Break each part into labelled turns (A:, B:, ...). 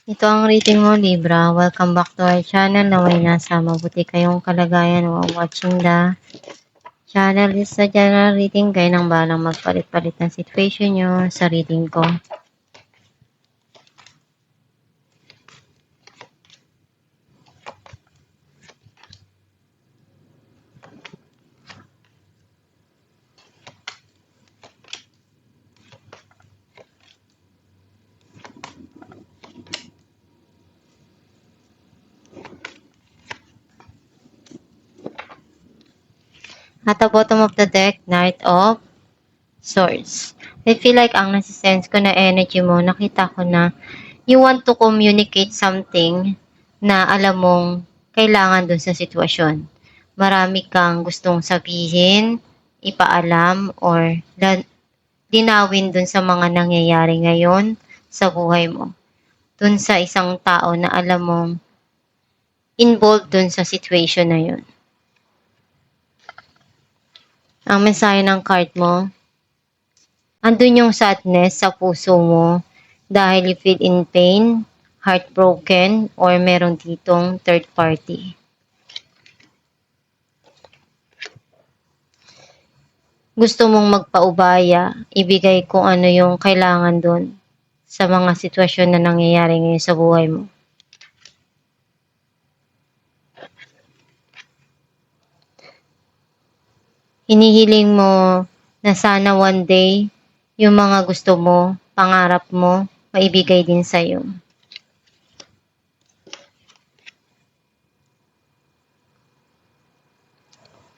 A: Ito ang reading mo, Libra. Welcome back to our channel. Naway nasa mabuti kayong kalagayan while watching the channel. Is sa general reading. Kayo nang balang magpalit-palit ng situation nyo sa reading ko. At the bottom of the deck, Knight of Swords. I feel like ang nasisense ko na energy mo, nakita ko na you want to communicate something na alam mong kailangan dun sa sitwasyon. Marami kang gustong sabihin, ipaalam, or dinawin dun sa mga nangyayari ngayon sa buhay mo. Dun sa isang tao na alam mong involved dun sa situation na yun. Ang mensahe ng card mo, andun yung sadness sa puso mo dahil you feel in pain, heartbroken, or meron ditong third party. Gusto mong magpaubaya, ibigay kung ano yung kailangan dun sa mga sitwasyon na nangyayari ngayon sa buhay mo. Hinihiling mo na sana one day, yung mga gusto mo, pangarap mo, maibigay din sa'yo.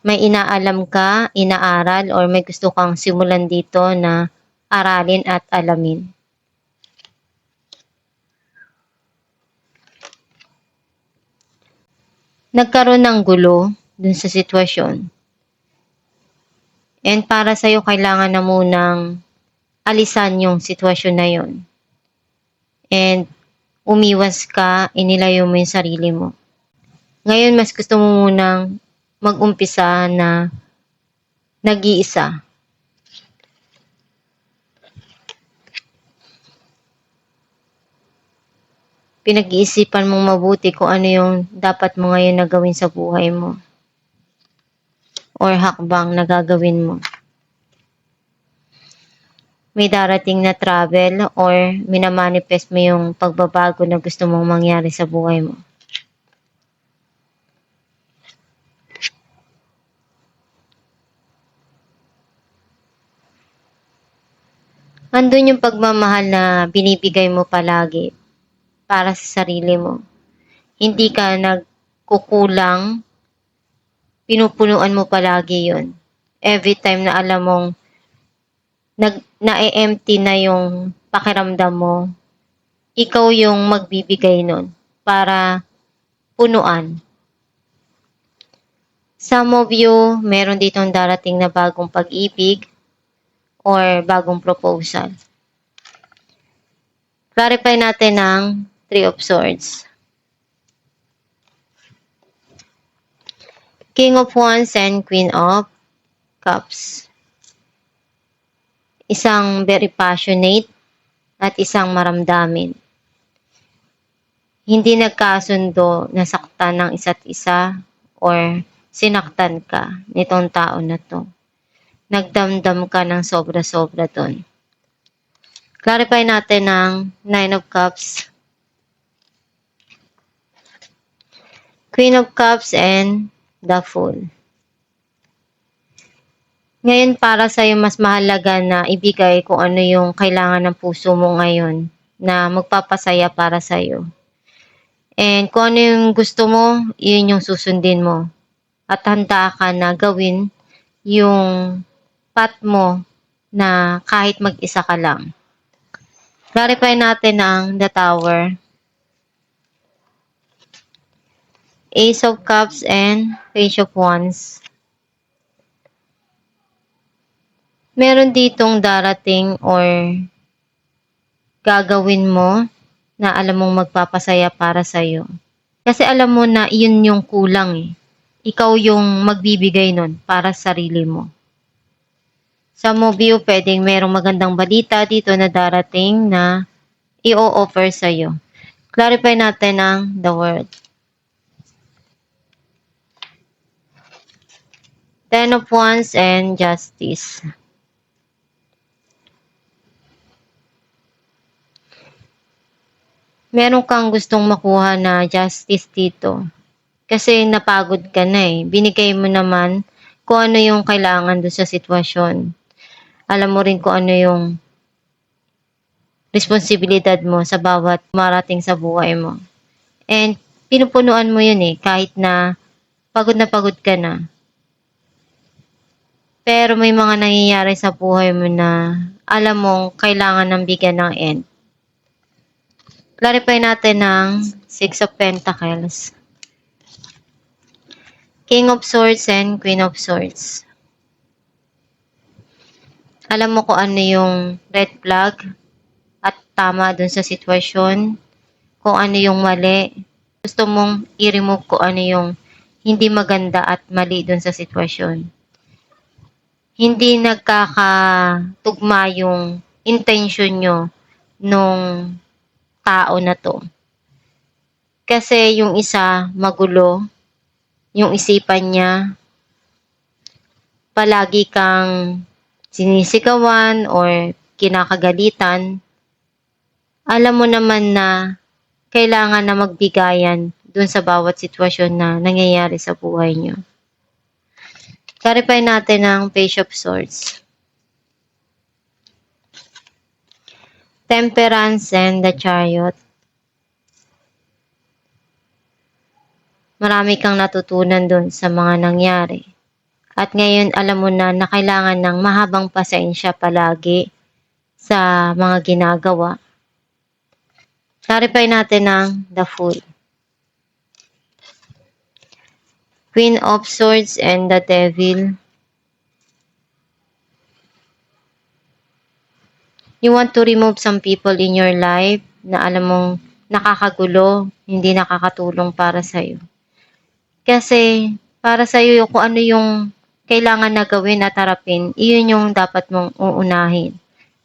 A: May inaalam ka, inaaral, or may gusto kang simulan dito na aralin at alamin. Nagkaroon ng gulo dun sa sitwasyon. And para sa'yo, kailangan na munang alisan yung sitwasyon na yun. And umiwas ka, inilayo mo yung sarili mo. Ngayon, mas gusto mo munang mag-umpisa na nag-iisa. Pinag-iisipan mong mabuti kung ano yung dapat mo ngayon na gawin sa buhay mo. Or hakbang na gagawin mo. May darating na travel or minamanifest mo yung pagbabago na gusto mong mangyari sa buhay mo. Andun yung pagmamahal na binibigay mo palagi para sa sarili mo. Hindi ka nagkukulang, pinupunuan mo palagi yun. Every time na alam mong na-empty na yung pakiramdam mo, ikaw yung magbibigay nun para punuan. Some of you, meron ditong darating na bagong pag-ibig or bagong proposal. Clarify natin ang Three of Swords. King of Wands and Queen of Cups. Isang very passionate at isang maramdamin. Hindi nagkasundo, nasaktan ng isa't isa or sinaktan ka nitong tao na to. Nagdamdam ka ng sobra-sobra doon. Clarify natin ang Nine of Cups, Queen of Cups, and the Fool. Ngayon para sa'yo mas mahalaga na ibigay kung ano yung kailangan ng puso mo ngayon na magpapasaya para sa'yo. And kung ano yung gusto mo, yun yung susundin mo. At handa ka na gawin yung path mo na kahit mag-isa ka lang. Clarify natin ang The Tower, Ace of Cups, and Page of Wands. Meron ditong darating or gagawin mo na alam mong magpapasaya para sa'yo. Kasi alam mo na yun yung kulang eh. Ikaw yung magbibigay nun para sa sarili mo. Some of you, pwedeng merong magandang balita dito na darating na i-o-offer sa'yo. Clarify natin ang the word. Ten of Wands and Justice. Meron kang gustong makuha na justice dito. Kasi napagod ka na eh. Binigay mo naman kung ano yung kailangan doon sa sitwasyon. Alam mo rin kung ano yung responsibilidad mo sa bawat marating sa buhay mo. And pinupunuan mo yun eh, kahit na pagod ka na. Pero may mga nangyayari sa buhay mo na alam mong kailangan ng bigyan ng end. Clarify natin ng Six of Pentacles. King of Swords and Queen of Swords. Alam mo kung ano yung red flag at tama dun sa sitwasyon, kung ano yung mali. Gusto mong i-remove kung ano yung hindi maganda at mali dun sa sitwasyon. Hindi nagkakatugma yung intention nyo nung tao na to. Kasi yung isa magulo, yung isipan niya, palagi kang sinisigawan or kinakagalitan. Alam mo naman na kailangan na magbigayan dun sa bawat sitwasyon na nangyayari sa buhay niyo. Clarify natin ang Page of Swords. Temperance and the Chariot. Marami kang natutunan dun sa mga nangyari. At ngayon alam mo na kailangan ng mahabang pasensya palagi sa mga ginagawa. Clarify natin ang the Fool. Queen of Swords and the Devil. You want to remove some people in your life na alam mong nakakagulo, hindi nakakatulong para sa'yo. Kasi para sa'yo kung ano yung kailangan na gawin at harapin, iyon yung dapat mong uunahin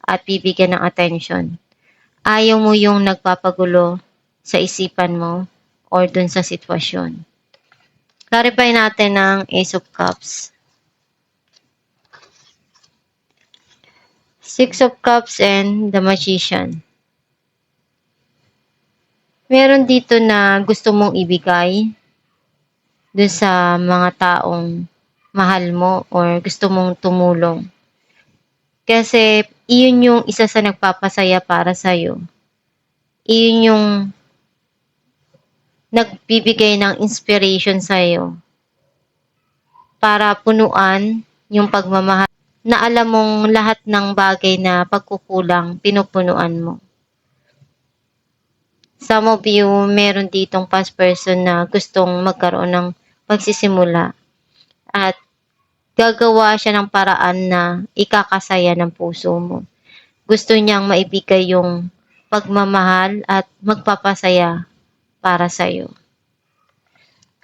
A: at bibigyan ng attention. Ayaw mo yung nagpapagulo sa isipan mo or dun sa sitwasyon. Clarify natin ang Ace of Cups. Six of Cups and the Magician. Meron dito na gusto mong ibigay dun sa mga taong mahal mo or gusto mong tumulong. Kasi iyon yung isa sa nagpapasaya para sa'yo. Iyon yung nagbibigay ng inspiration sa'yo para punuan yung pagmamahal na alam mong lahat ng bagay na pagkukulang, pinupunuan mo. Some of you, meron ditong past person na gustong magkaroon ng pagsisimula at gagawa siya ng paraan na ikakasaya ng puso mo. Gusto niyang maibigay yung pagmamahal at magpapasaya para sa'yo.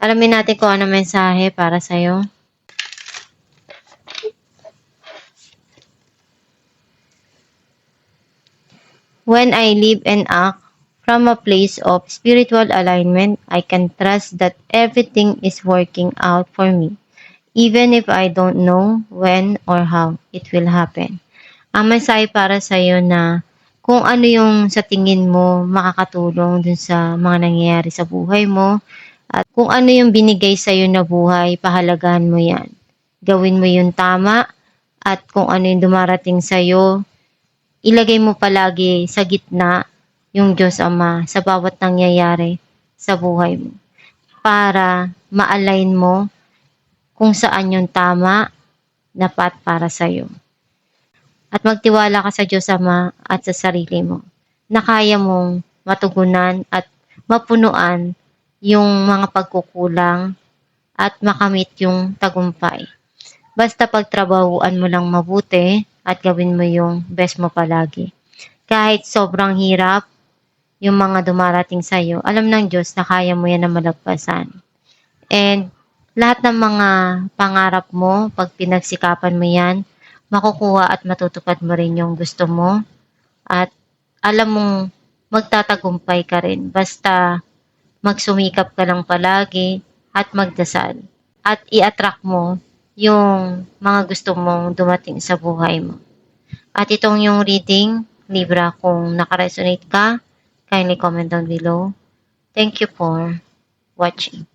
A: Alamin natin kung ano mensahe para sa'yo. When I live and act from a place of spiritual alignment, I can trust that everything is working out for me, even if I don't know when or how it will happen. Ang mensahe para sa iyo na kung ano yung sa tingin mo makakatulong dun sa mga nangyayari sa buhay mo at kung ano yung binigay sa iyo na buhay, pahalagahan mo yan. Gawin mo yung tama at kung ano yung dumarating sa iyo, ilagay mo palagi sa gitna yung Diyos Ama sa bawat nangyayari sa buhay mo para ma-align mo kung saan yung tama na path para sa iyo. At magtiwala ka sa Diyos Ama at sa sarili mo na kaya mong matugunan at mapunuan yung mga pagkukulang at makamit yung tagumpay. Basta pagtrabahuan mo lang mabuti at gawin mo yung best mo palagi. Kahit sobrang hirap yung mga dumarating sa iyo, alam ng Diyos na kaya mo yan na malagpasan. And lahat ng mga pangarap mo, pag pinagsikapan mo yan, makukuha at matutupad mo rin yung gusto mo. At alam mong magtatagumpay ka rin. Basta magsumikap ka lang palagi at magdasal. At i-attract mo yung mga gusto mong dumating sa buhay mo. At itong yung reading, Libra, kung nakaresonate ka, kindly comment down below. Thank you for watching.